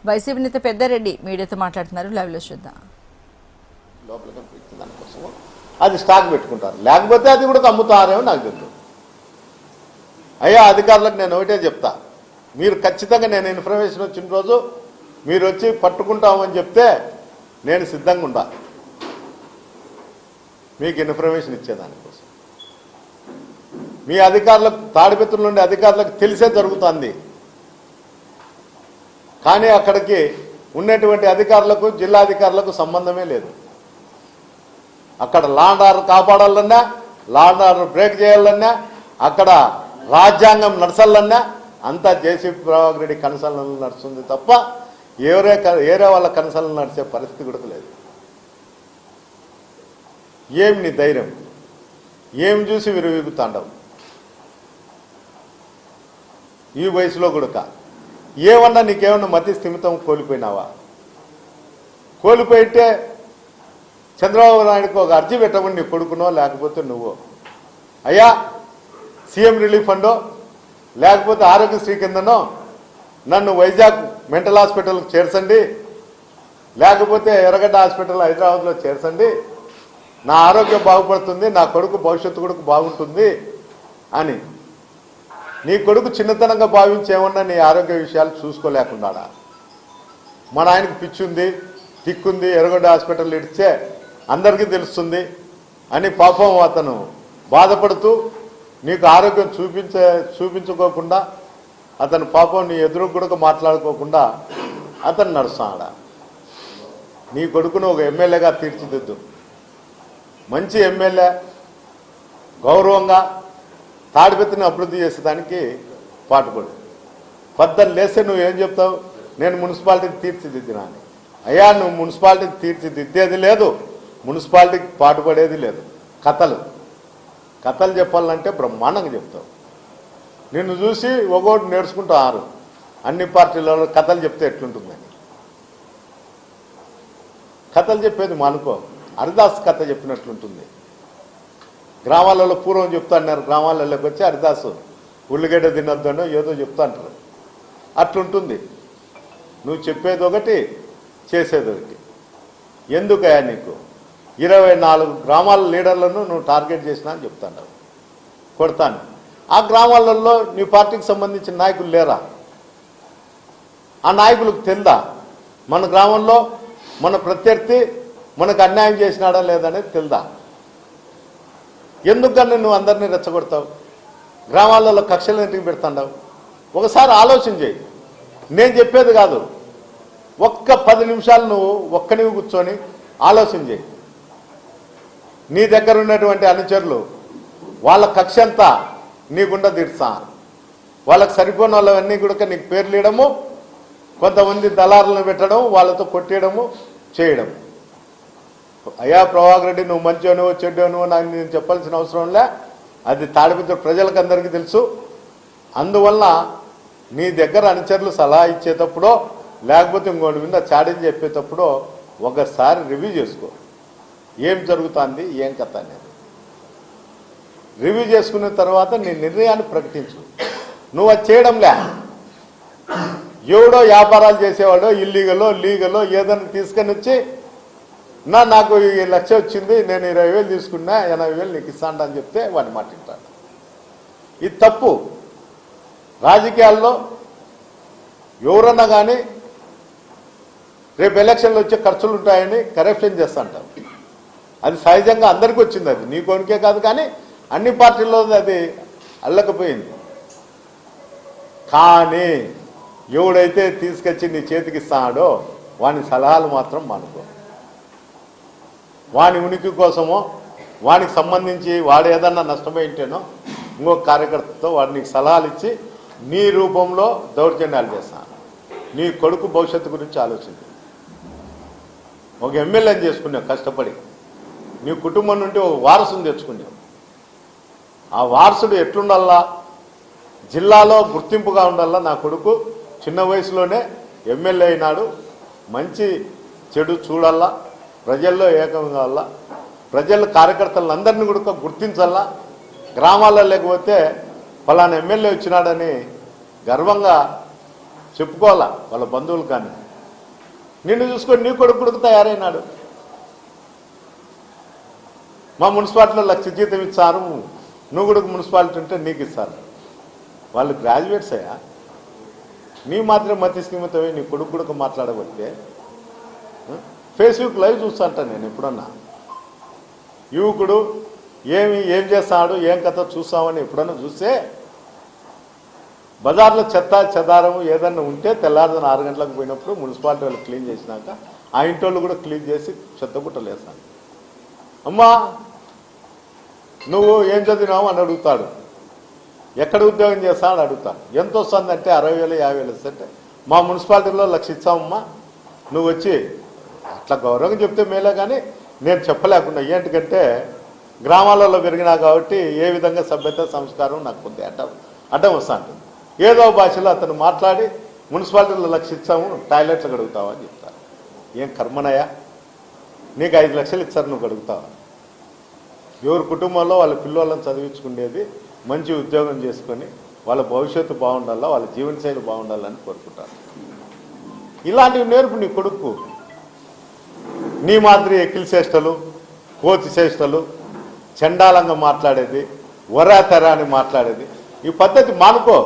YCP నేత పెద్దారెడ్డి మీడియాతో మాట్లాడుతున్నారు. లైవ్లో చూద్దాం. దానికోసం అది స్టాక్ పెట్టుకుంటారు, లేకపోతే అది కూడా అమ్ముతారేమో నాకు తెలుసు. అయ్యా అధికారులకు నేను ఒకటే చెప్తా, మీరు ఖచ్చితంగా నేను ఇన్ఫర్మేషన్ వచ్చిన రోజు మీరు వచ్చి పట్టుకుంటామని చెప్తే నేను సిద్ధంగా ఉండా మీకు ఇన్ఫర్మేషన్ ఇచ్చేదానికోసం. మీ అధికారులకు తాడిపత్రుల నుండి అధికారులకు తెలిసే జరుగుతుంది, కానీ అక్కడికి ఉన్నటువంటి అధికారులకు జిల్లా అధికారులకు సంబంధమే లేదు. అక్కడ లా అండ్ ఆర్డర్ కాపాడాలన్నా, లా అండ్ ఆర్డర్ బ్రేక్ చేయాలన్నా, అక్కడ రాజ్యాంగం నడచాలన్నా అంతా జేసీపీ ప్రభాకర్ రెడ్డి కనసలను నడుస్తుంది తప్ప ఏరే వాళ్ళ కనసలను నడిచే పరిస్థితి కూడా లేదు. ఏం నీ ధైర్యం? ఏం చూసి విరుగుతాండవు ఈ వయసులో కూడా? ఏమన్నా నీకేమన్నా మతి స్థిమితం కోల్పోయినావా? కోల్పోయితే చంద్రబాబు నాయుడుకు ఒక అర్జీ పెట్టమని నీ కొడుకునో లేకపోతే నువ్వు, అయ్యా సీఎం రిలీఫ్ ఫండో లేకపోతే ఆరోగ్యశ్రీ కిందనో నన్ను వైజాగ్ మెంటల్ హాస్పిటల్కి చేర్చండి, లేకపోతే ఎర్రగడ్డ హాస్పిటల్ హైదరాబాద్లో చేర్చండి, నా ఆరోగ్యం బాగుపడుతుంది, నా కొడుకు భవిష్యత్తు కొడుకు బాగుంటుంది అని నీ కొడుకు చిన్నతనంగా భావించేమన్నా నీ ఆరోగ్య విషయాలు చూసుకోలేకున్నాడా? మన ఆయనకు పిచ్చుంది, తిక్కుంది, ఎర్రగడ్డ హాస్పిటల్ ఇడిచే అందరికీ తెలుస్తుంది అని పాపం అతను బాధపడుతూ నీకు ఆరోగ్యం చూపించుకోకుండా అతను పాపం నీ ఎదురు కూడా మాట్లాడుకోకుండా అతను నడుస్తాడా? నీ కొడుకును ఒక ఎమ్మెల్యేగా తీర్చిదిద్దు, మంచి ఎమ్మెల్యే, గౌరవంగా తాడిపత్రిని అభివృద్ధి చేసేదానికి పాటుపడు. పద్దలు లేస్తే నువ్వేం చెప్తావు? నేను మున్సిపాలిటీకి తీర్చిదిద్దినా అని. అయ్యా నువ్వు మున్సిపాలిటీకి తీర్చిదిద్దేది లేదు, మున్సిపాలిటీకి పాటుపడేది లేదు. కథలు చెప్పాలంటే బ్రహ్మాండంగా చెప్తావు. నిన్ను చూసి ఒకటి నేర్చుకుంటారు అన్ని పార్టీలలో కథలు చెప్తే ఎట్లుంటుందని. కథలు చెప్పేది మానుకో, హరిదాస్ కథ చెప్పినట్లుంటుంది. గ్రామాలలో పూర్వం చెప్తా అన్నారు, గ్రామాలలోకి వచ్చి హరిదాసు ఉల్లిగడ్డ తినొద్దనో ఏదో చెప్తా అంటారు. అట్లుంటుంది. నువ్వు చెప్పేది ఒకటి, చేసేది ఒకటి. ఎందుకయ్యా నీకు 24 గ్రామాల లీడర్లను నువ్వు టార్గెట్ చేసినా అని చెప్తాను, కొడతాను. ఆ గ్రామాలలో నీ పార్టీకి సంబంధించిన నాయకులు లేరా? ఆ నాయకులకు తెలుదా మన గ్రామంలో మన ప్రత్యర్థి మనకు అన్యాయం చేసినాడా లేదనేది తెలుదా? ఎందుకని నువ్వు అందరినీ రెచ్చగొడతావు? గ్రామాలలో కక్షలు ఎందుకు పెడతావు? ఒకసారి ఆలోచన చేయి. నేను చెప్పేది కాదు, ఒక్క 10 నిమిషాలు నువ్వు ఒక్కనివి కూర్చొని ఆలోచన చేయి. నీ దగ్గర ఉన్నటువంటి అనుచరులు వాళ్ళ కక్ష అంతా నీకుండా తీర్చా, వాళ్ళకి సరిపోయిన వాళ్ళవన్నీ కూడా నీకు పేర్లు ఇవ్వడము, కొంతమంది దళారులను పెట్టడం, వాళ్ళతో కొట్టేయడము చేయడం. అయ్యా ప్రభాకర్ రెడ్డి నువ్వు మంచివనువో చెడ్డనువో నాకు నేను చెప్పాల్సిన అవసరం లే, అది తాడిపత్రి ప్రజలకు అందరికీ తెలుసు. అందువల్ల నీ దగ్గర అనుచరులు సలహా ఇచ్చేటప్పుడో లేకపోతే ఇంకోటి మీద చాటింగ్ చెప్పేటప్పుడో ఒకసారి రివ్యూ చేసుకో, ఏం జరుగుతుంది ఏం కథ అనేది. రివ్యూ చేసుకున్న తర్వాత నీ నిర్ణయాన్ని ప్రకటించు. నువ్వు అది చేయడంలే. ఎవడో వ్యాపారాలు చేసేవాడో ఇల్లీగలో లీగలో ఏదైనా తీసుకొని వచ్చి నాకు ఈ 1,00,000 వచ్చింది, నేను 20,000 తీసుకున్నా, 80,000 నీకు ఇస్తాను అని చెప్తే వాడిని మాట్లాడతాడు. ఇది తప్పు. రాజకీయాల్లో ఎవరన్నా కానీ రేపు ఎలక్షన్లు వచ్చే ఖర్చులు ఉంటాయని కరప్షన్ చేస్తా అంటారు. అది సహజంగా అందరికీ వచ్చింది, అది నీ కొనికే కాదు, కానీ అన్ని పార్టీల్లో అది అల్లకపోయింది. కానీ ఎవడైతే తీసుకొచ్చి నీ చేతికి ఇస్తాడో వాని సలహాలు మాత్రం మానుకో. వాని ఉనికి కోసమో వానికి సంబంధించి వాడు ఏదన్నా నష్టపోయింటేనో ఇంకొక కార్యకర్తతో వాడు నీకు సలహాలు ఇచ్చి నీ రూపంలో దౌర్జన్యాలు చేస్తాను. నీ కొడుకు భవిష్యత్తు గురించి ఆలోచించు. ఒక ఎమ్మెల్యేని చేసుకున్నావు కష్టపడి, నీ కుటుంబం నుండి ఒక వారసుని తెచ్చుకున్నావు. ఆ వారసుడు ఎట్లుండాలా, జిల్లాలో గుర్తింపుగా ఉండాలా. నా కొడుకు చిన్న వయసులోనే ఎమ్మెల్యే అయినాడు, మంచి చెడు చూడాలా, ప్రజల్లో ఏకం కావాలా, ప్రజల కార్యకర్తలందరినీ కూడా గుర్తించాలా. గ్రామాల్లో లేకపోతే ఫలానా ఎమ్మెల్యే వచ్చినాడని గర్వంగా చెప్పుకోవాలా వాళ్ళ బంధువులు కానీ. నిన్ను చూసుకొని నీ కొడుకు తయారైనాడు. మా మున్సిపాలిటీలో 1,00,000 జీతం ఇచ్చారు, నువ్వు కూడా మున్సిపాలిటీ ఉంటే నీకు ఇస్తారు. వాళ్ళు గ్రాడ్యుయేట్స్ అయ్యా. నీ మాత్రం మతి స్థిమితమే నీ కొడుకు కూడా మాట్లాడబట్టే. ఫేస్బుక్ లైవ్ చూస్తాంట నేను ఎప్పుడన్నా. యువకుడు ఏం చేస్తాడు, ఏం కథ చూస్తామని ఎప్పుడన్నా చూస్తే బజార్లో చెత్త చెదారం ఏదన్నా ఉంటే తెల్లారుజామున 6 గంటలకు పోయినప్పుడు మున్సిపాలిటీ వాళ్ళు క్లీన్ చేసినాక ఆ ఇంటోళ్ళు కూడా క్లీన్ చేసి చెత్త గుట్టలు వేస్తాను. అమ్మా నువ్వు ఏం చదివినావు అని అడుగుతాడు. ఎక్కడ ఉద్యోగం చేస్తా అని అడుగుతాను. ఎంత వస్తుందంటే 60,000 50,000 వస్తుంటే మా మున్సిపాలిటీలో 1,00,000 ఇచ్చామమ్మా, నువ్వు వచ్చి అట్లా గౌరవంగా చెప్తే మేలే. కానీ నేను చెప్పలేకుండా ఏంటికంటే గ్రామాలలో పెరిగినా కాబట్టి ఏ విధంగా సభ్యత సంస్కారం నాకు కొద్దిగా అడ్డం వస్తూ ఉంటుంది. ఏదో భాషలో అతను మాట్లాడి మున్సిపాలిటీలో 1,00,000 ఇచ్చాము, టాయిలెట్లు గడుగుతావా అని చెప్తారు. ఏం కర్మనయా, నీకు 5 లక్షలు ఇచ్చారు, నువ్వు గడుగుతావా? ఎవరి కుటుంబంలో వాళ్ళ పిల్లలను చదివించుకునేది మంచి ఉద్యోగం చేసుకొని వాళ్ళ భవిష్యత్తు బాగుండాలా, వాళ్ళ జీవనశైలి బాగుండాలని కోరుకుంటారు. ఇలాంటివి నేర్పు నీ కొడుకు. నీ మాదిరి ఎక్కిలి చేష్టలు, కోతి చేష్టలు, చండాలంగా మాట్లాడేది, వరా తెరా అని మాట్లాడేది, ఈ పద్ధతి మానుకో.